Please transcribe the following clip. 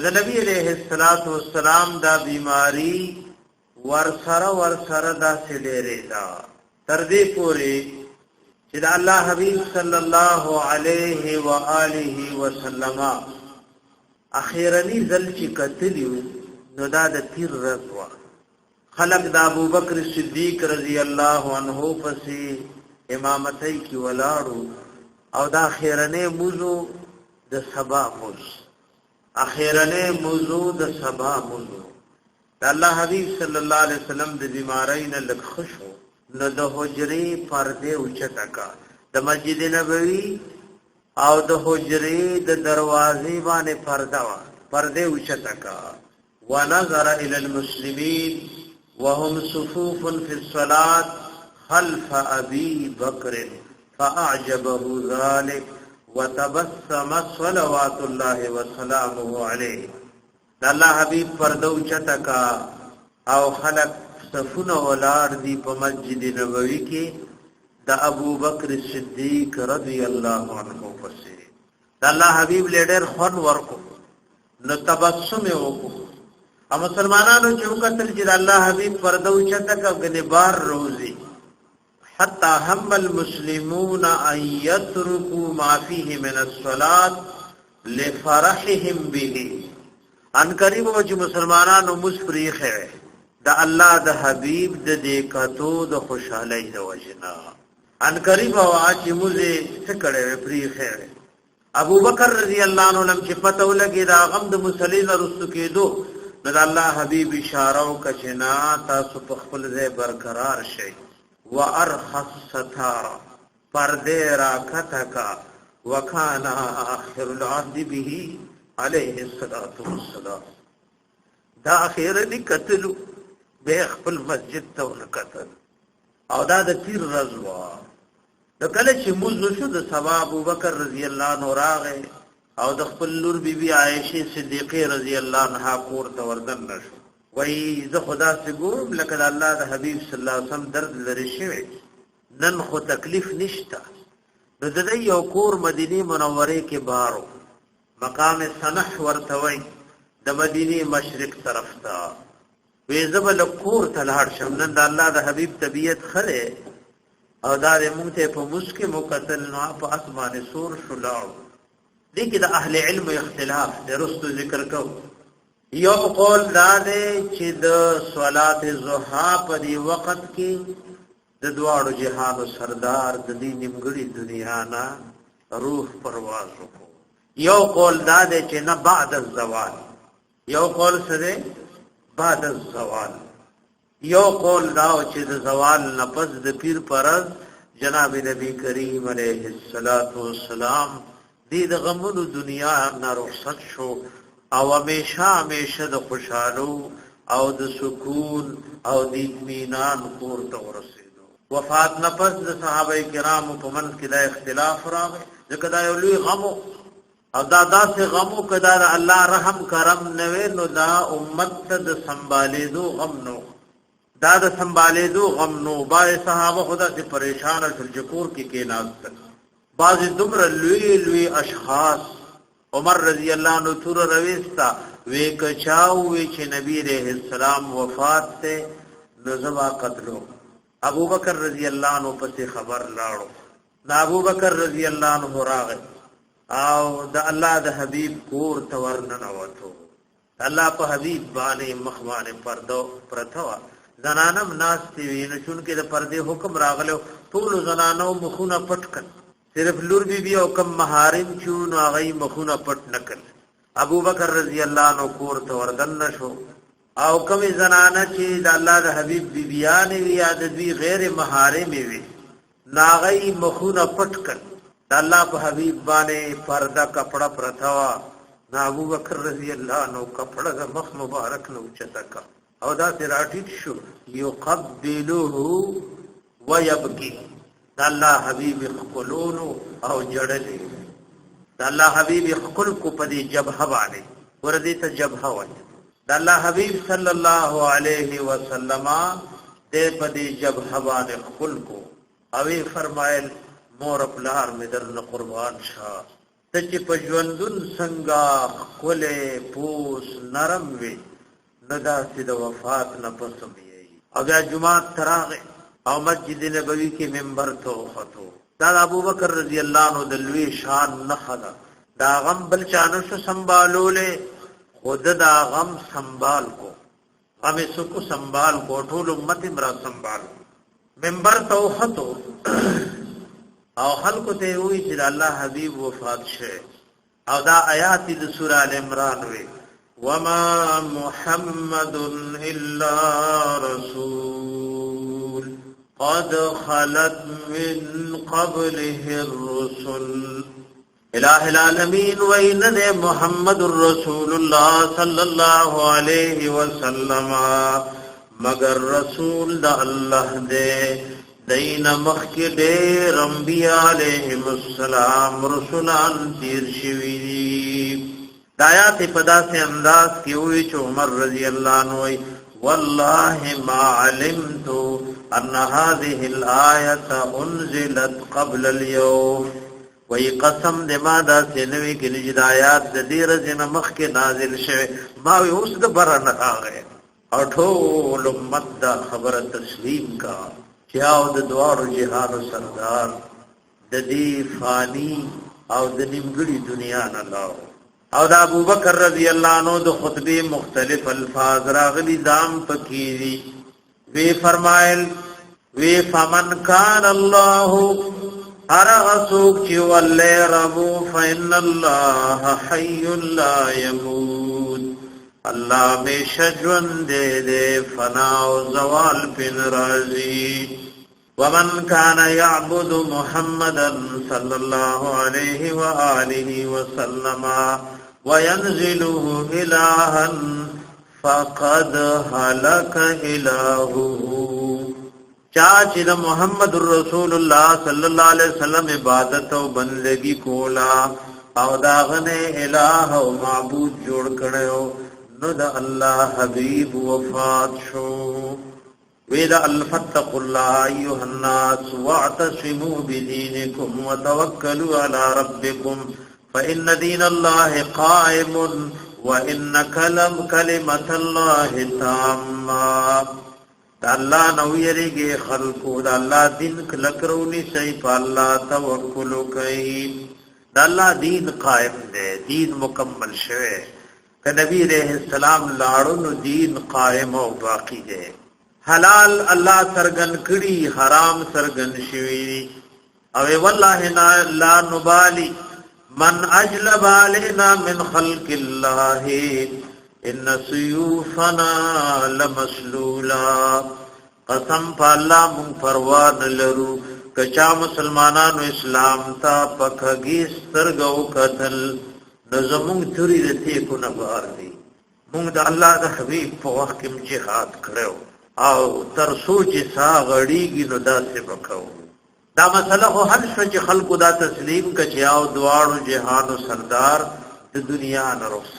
د نبی علیہ الصلوۃ والسلام دا بیماری ورسره دا سډېرې دا تر دې پورې چې الله حبیب صلی الله علیه و آله وسلم اخیرنی ځل چې کتلیو نو دا د تیر رضوا خلق د ابو بکر صدیق رضی الله عنه پسې امامتۍ کی ولاړو او دا اخیرنه موضوع د سبا موضوع اخیرنه موضوع د سبا موضوع الله حبیب صلی الله علیه وسلم د بیمارین لخشو نو د حجرې پرده اوچتا کا د مسجد نبوي او د حجرې د دروازې باندې پرده اوچتا کا ونظر الى المسلمين وهم صفوف في الصلاه خلف ابي بكر فاعجبه ذلك وتبسم صلوات الله وسلامه عليه الله حبيب پرده اوچتا کا او خلق صفونه ولار دی په مسجد نبوي کې د ابو بکر صدیق رضی الله عنه پسې د الله حبیب لیډر خون ورکو نو تبسم وکړو او مسلمانانو چې وکتل چې الله حبیب پرده اوچته کغنی بار روزي حتى هم المسلمون ان يتركوا ما فيه من الصلاه لفرحهم به ان قریب چې مسلمانانو مسفریخه دا الله د حبیب د دې کاتو د خوشحالۍ د وجنا ان قریب او چې موزه څکړې پری خیر ابو بکر رضی الله عنه لم چې پته ولګي دا غم د مسلین رسو کېدو د الله حبیب اشاره او کچنا تاسو په خپل ځای برقرار شئ وارخص ستار پرده راکته کا وکانا اخر العهد به عليه الصلاه والسلام دا اخر دې قتلو به خپل مسجد ته ونکتل او دا د تیر رضوا د کله چې موږ شو د سبا ابو بکر رضی الله عنه راغه او د خپل لور بیبي عائشه صدیقه رضی الله عنها کور ته وردن نشو وای زه خدا سے ګورم لکه الله د حبیب صلی الله علیه وسلم درد لري شوی نن خو تکلیف نشتا نو د دې یو کور مدینه منوره کې بارو مقام سنح ورتوي د مدینه مشرق طرف ته وی زبل کور تلهار شم نن د الله د حبیب طبیعت خره او دا مونږ ته په مسکه مقتل نو په اسمانه سور شلاو دي کې د اهل علم اختلاف درستو ذکر کو یو قول دا دی چې د صلات ضحا په دی وخت کې د دواړو جهان سردار د دې نیمګړي دنیا نه روح پرواز وکړو یو قول دا دی چې نه بعد الزوال یو قول سره بعد الزوال یو قول دا چې د زوال نفس د پیر پرز جناب نبی کریم علیه الصلاۃ والسلام دې د غمونو دنیا نه رخصت شو او همیشه د خوشحالو او د سکون او د اطمینان کور ته ورسېدو وفات نفس د صحابه کرامو په منځ کې د اختلاف راغی ځکه دا یو لوی غم او دا داسې غمو کدا الله رحم کرم نوې نو دا امت ته د سنبالېدو غم نو دا د سنبالېدو غم نو باندې صحابه خدا سے پریشان او جکور کې ناست بعض دومره لوی اشخاص عمر رضی الله عنه تور رويستا وی کچاو وی چې نبی رحم السلام وفات ته نزوا قتلو ابو بکر رضی الله عنه پسې خبر لاړو دا ابو بکر رضی الله عنه راغی او د الله د حبیب کور تورننه وته الله په حبیب باندې مخوانه پردو پرتوا زنانم ناس تی وینې چون کې د پردې حکم راغلو ټول زنانو مخونه پټکل صرف لور بی او کم محارم چون هغه مخونه پټ نکل ابو بکر رضی الله عنه کور توردن شو او کم زنانه چې د الله د حبیب بیبیان وی عادت وی غیر محارم وی ناغی مخونه پټکل د الله په حبیب باندې پردا کپڑا پرتاوا نا ابو بکر رضی الله عنه کپڑا د مخ مبارک نو چتکا او دا سراټیک شو یقبلوه ويبكي د الله حبیب خلون او جړلې د الله حبیب خل کو پدی جبهه باندې ورته ته جبهه وای د الله حبیب صلی الله علیه وسلم ته پدی جبهه باندې خل کو او فرمایل مور پلار می در قربان شاه چې په ژوندون څنګه کوله پوس نرم وي ندا چې د وفات نه پسم یې او بیا جمعه تراغه او مسجد نبوي کې منبر ته وختو دا ابو بکر رضی الله عنه د لوی شان نه خدا دا غم بل چانو شو سنبالولې خود دا غم سنبال کو غم سکو سنبال کو ټول امت مرا سنبال منبر ته وختو او خلق ته وی چې الله حبیب وفات شه او دا آیات د سوره ال عمران وی وما محمد الا رسول قد خلت من قبله الرسل الہ العالمین وین محمد رسول الله صلی الله علیه وسلم مگر رسول د الله دے دین مخک دیر انبیاء علیہم السلام رسولان تیر شویدی دایات پدا سے انداز کی ہوئی چو عمر رضی اللہ عنہ واللہ ما علمت ان هذه الآیت انزلت قبل اليوم وی قسم دے ما دا سنوی کی نجد آیات دا دیر زن مخک نازل شوی ماوی اس دا برن آگئے اور ٹھول امت دا خبر تسلیم کا چیاو د دوارو جهانو سردار د دې فانی او د نیمګړي دنیا نه لاو او د ابو بکر رضی الله عنه د خطبه مختلف الفاظ راغلي دام پکېری وی فرمایل وی فمن کان الله ارغسوک چې ولې ربو فإن الله حي لا يموت الله میں شجون دے دے فنا و زوال پن رازی ومن كان يعبد محمدا صلى الله عليه وآله وسلم وينزله إلها فقد هلك إلهه چاچ دا محمد رسول الله صلی اللہ علیہ وسلم عبادت و بندگی کولا او داغنے الہ و معبود جوڑ کڑیو نو دا اللہ حبیب وفات شو ویدا الفتق اللہ ایوہ الناس واعتصموا بدینکم وتوکلوا علی ربکم فإن دین اللہ قائم وإن کلمت اللہ تاما دا اللہ نویری گے خلقو دا اللہ دین کلکرونی سیف اللہ توکلو کئی دا اللہ دین قائم دے دین مکمل شوے کہ نبی علیہ السلام لاړو دین قائم او باقی دے حلال اللہ سرگن کڑی حرام سرگن شوی او والله لا نبالی من اجلب علينا من خلق الله ان سيوفنا لمسلولا قسم پالا من پروان لرو کچا مسلمانانو اسلام تا پکھگی سترگو قتل نظمون توری رسی کو نبار دی مونگ دا اللہ دا حبیب پا وقت کم جہاد کرو او تر سوچ سا غڑی گی نو دا سے بکو دا مسئلہ خو حل شو چی خلقو دا تسلیم کچی آو دوارو جہانو سردار دا دنیا نرخصت